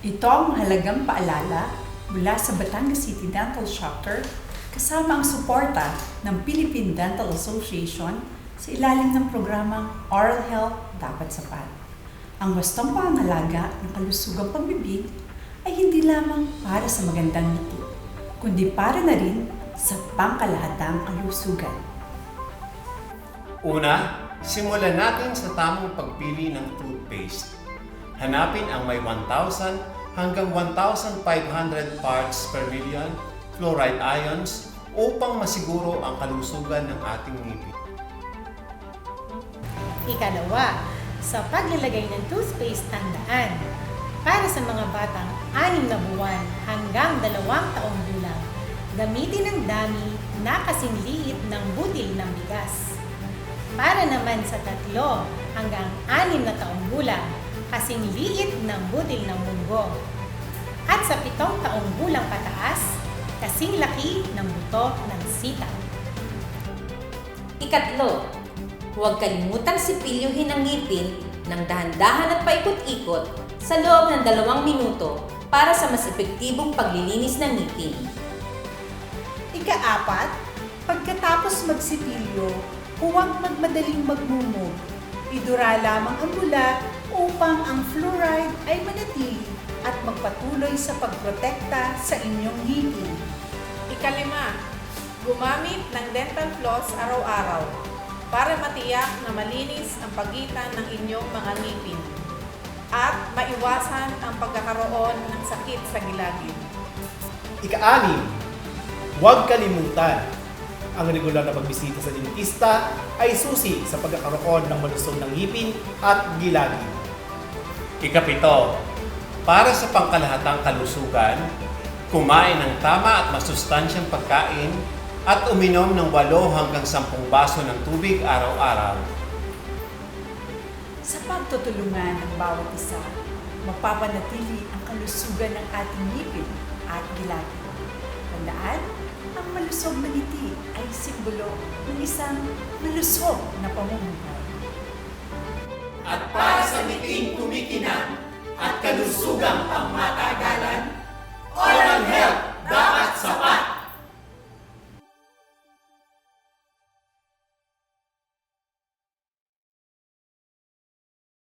Ito ang mahalagang paalala mula sa Batangas City Dental Chapter kasama ang suporta ng Philippine Dental Association sa ilalim ng programang Oral Health Dapat Sapat. Ang wastong pangangalaga ng kalusugang pagbibig ay hindi lamang para sa magandang ngiti, kundi para na rin sa pangkalahatang kalusugan. Una, simulan natin sa tamang pagpili ng toothpaste. Hanapin ang may 1,000 hanggang 1,500 parts per million fluoride ions upang masiguro ang kalusugan ng ating ngipin. Ikalawa, sa paglalagay ng toothpaste tandaan, para sa mga batang 6 na buwan hanggang 2 taong gulang, gamitin ang dami na kasing liit ng butil ng bigas. Para naman sa 3 hanggang 6 na taong gulang, kasing liit ng butil ng munggo. At sa 7 taong gulang pataas, kasing laki ng buto ng sitaw. Ikatlo, huwag kalimutang sipilyuhin ang ngipin ng dahan-dahan at paikot-ikot sa loob ng 2 minuto para sa mas epektibong paglilinis ng ngipin. Ika-4, pagkatapos magsipilyo, huwag magmadaling magmumog. Idura lamang ang bula upang ang fluoride ay manatili at magpatuloy sa pagprotekta sa inyong ngipin. Ika-5, gumamit ng dental floss araw-araw para matiyak na malinis ang pagitan ng inyong mga ngipin at maiwasan ang pagkakaroon ng sakit sa gilagid. Ika-6, huwag kalimutan, ang regular na pagbisita sa dentista ay susi sa pagkakaroon ng malusog ng ngipin at gilagid. Ika-7, para sa pangkalahatang kalusugan, kumain ng tama at masustansyang pagkain at uminom ng 8 hanggang 10 baso ng tubig araw-araw. Sa pagtutulungan ng bawat isa, mapapanatili ang kalusugan ng ating ngipin at gilagid. Tandaan, ang malusog na ngiti ay simbolo ng isang malusog na pamumuhay. At para sa ngiting kumikinang at kalusugang pangmatagalan,